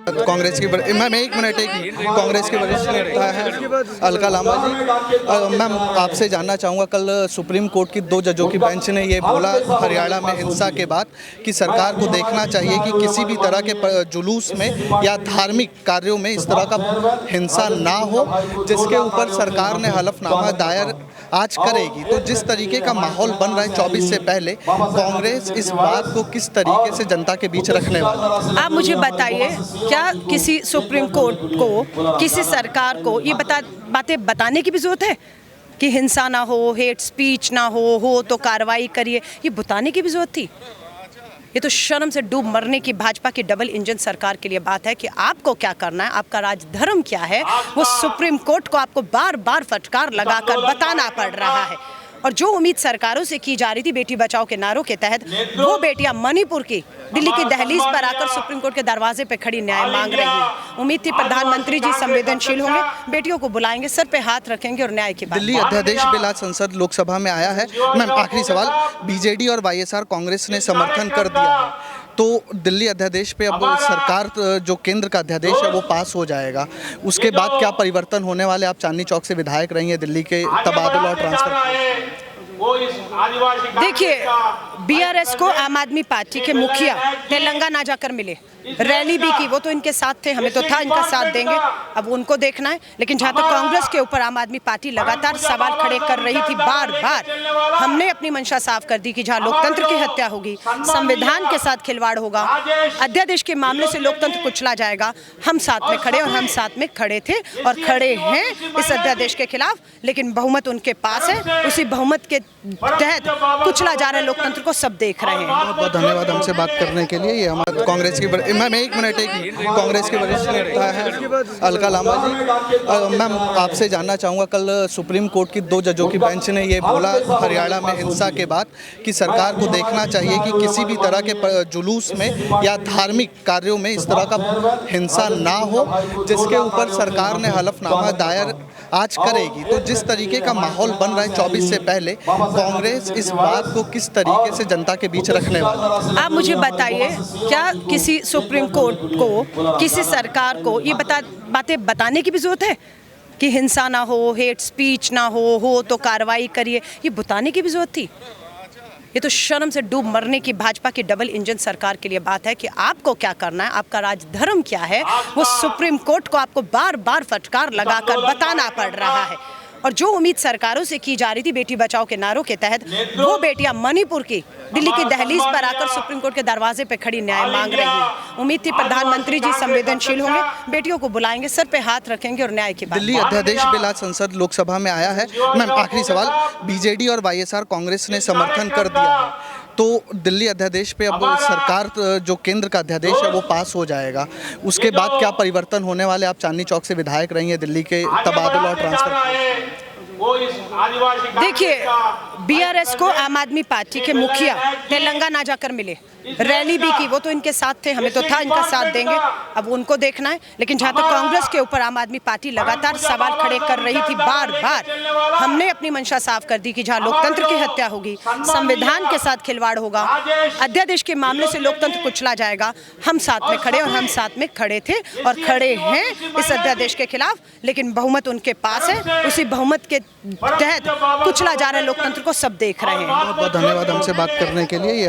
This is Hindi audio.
कांग्रेस की मैम कांग्रेस के वरिष्ठ नेता है अलका लांबा जी। मैम आपसे जानना चाहूँगा, कल सुप्रीम कोर्ट की 2 जजों की बेंच ने ये बोला हरियाणा में हिंसा के बाद कि सरकार को देखना चाहिए कि किसी भी तरह के जुलूस में या धार्मिक कार्यों में इस तरह का हिंसा ना हो, जिसके ऊपर सरकार ने हलफनामा दायर आज करेगी। तो जिस तरीके का माहौल बन रहा है 24 से पहले, कांग्रेस इस बात को किस तरीके से जनता के बीच रखने वाली? आप मुझे बताइए, क्या किसी सुप्रीम कोर्ट को, किसी सरकार को ये बातें बताने की भी जरूरत है कि हिंसा ना हो, हेट स्पीच ना हो तो कार्रवाई करिए? ये बताने की भी जरूरत थी? ये तो शर्म से डूब मरने की भाजपा की डबल इंजन सरकार के लिए बात है कि आपको क्या करना है, आपका राजधर्म क्या है, वो सुप्रीम कोर्ट को आपको बार बार फटकार लगाकर बताना पड़ रहा है। और जो उम्मीद सरकारों से की जा रही थी बेटी बचाओ के नारों के तहत, वो बेटियां मणिपुर की दिल्ली की दहलीज पर आकर सुप्रीम कोर्ट के दरवाजे पे खड़ी न्याय मांग रही हैं। उम्मीद थी प्रधानमंत्री जी संवेदनशील होंगे, बेटियों को बुलाएंगे, सर पे हाथ रखेंगे और न्याय की बात। दिल्ली अध्यादेश बिल आज संसद लोकसभा में आया है। मैम आखिरी सवाल, बीजेडी और वाईएसआर कांग्रेस ने समर्थन कर दिया है, तो दिल्ली अध्यादेश पे अब सरकार जो केंद्र का अध्यादेश है वो पास हो जाएगा, उसके बाद क्या परिवर्तन होने वाले? आप चांदनी चौक से विधायक रही हैं, दिल्ली के तबादला और ट्रांसफर। देखिए, बीआरएस को आम आदमी पार्टी के मुखिया तेलंगाना जाकर मिले, रैली भी की, वो तो इनके साथ थे, हमें तो था इनका साथ देंगे, अब उनको देखना है। लेकिन जहाँ तक कांग्रेस के ऊपर आम आदमी पार्टी लगातार सवाल खड़े कर रही थी बार बार, हमने अपनी मंशा साफ कर दी कि जहाँ लोकतंत्र की हत्या होगी, संविधान के साथ खिलवाड़ होगा, अध्यादेश के मामले से लोकतंत्र कुचला जाएगा, हम साथ में खड़े, और हम साथ में खड़े थे और खड़े हैं इस अध्यादेश के खिलाफ। लेकिन बहुमत उनके पास है, उसी बहुमत के तहत कुचला जा रहा है लोकतंत्र को, सब देख रहे हैं। बहुत बहुत धन्यवाद हमसे बात करने के लिए। ये हमारे कांग्रेस की कांग्रेस के वरिष्ठ नेता है अलका लांबा जी। मैम आपसे जानना चाहूँगा, कल सुप्रीम कोर्ट की 2 जजों की बेंच ने ये बोला हरियाणा में हिंसा के बाद कि सरकार को देखना चाहिए कि किसी भी तरह के जुलूस में या धार्मिक कार्यों में इस तरह का हिंसा ना हो, जिसके ऊपर सरकार ने हलफनामा दायर आज करेगी। तो जिस तरीके का माहौल बन रहा है 24 से पहले, कांग्रेस इस बात को किस तरीके से जनता के बीच रखने वाली? आप मुझे बताइए, क्या किसी सुप्रीम कोर्ट को, किसी सरकार को ये बातें बताने की भी जरूरत है कि हिंसा ना हो, हेट स्पीच ना हो तो कार्रवाई करिए? ये बताने की भी जरूरत थी? ये तो शर्म से डूब मरने की भाजपा की डबल इंजन सरकार के लिए बात है कि आपको क्या करना है, आपका राजधर्म क्या है, वो सुप्रीम कोर्ट को आपको बार बार फटकार लगाकर बताना पड़ रहा है। और जो उम्मीद सरकारों से की जा रही थी बेटी बचाओ के नारों के तहत, वो बेटियां मणिपुर की दिल्ली की दहलीज पर आकर सुप्रीम कोर्ट के दरवाजे पे खड़ी न्याय मांग रही हैं। उम्मीद थी प्रधानमंत्री जी संवेदनशील होंगे, बेटियों को बुलाएंगे, सर पे हाथ रखेंगे और न्याय की बात। दिल्ली अध्यादेश बिल आज संसद लोकसभा में आया है। मैम आखिरी सवाल, बीजेडी और वाईएसआर कांग्रेस ने समर्थन कर दिया है, तो दिल्ली अध्यादेश पे अब सरकार जो केंद्र का अध्यादेश है वो पास हो जाएगा, उसके बाद क्या परिवर्तन होने वाले? आप चांदनी चौक से विधायक रही हैं, दिल्ली के तबादला और ट्रांसफर। देखिए, बीआरएस को आम आदमी पार्टी के मुखिया तेलंगाना जाकर मिले, रैली भी की, वो तो इनके साथ थे, हमें तो था इनका साथ देंगे, अब उनको देखना है। लेकिन जहाँ तक कांग्रेस के ऊपर आम आदमी पार्टी लगातार सवाल खड़े कर रही थी बार बार, हमने अपनी मंशा साफ कर दी कि जहाँ लोकतंत्र की हत्या होगी, संविधान के साथ खिलवाड़ होगा, अध्यादेश के मामले से लोकतंत्र कुचला जाएगा, हम साथ में खड़े, और हम साथ में खड़े थे और खड़े हैं इस अध्यादेश के खिलाफ। लेकिन बहुमत उनके पास है, उसी बहुमत के तहत कुचला जा रहा है लोकतंत्र को, सब देख रहे हैं। बहुत बहुत धन्यवाद हमसे बात करने के लिए। ये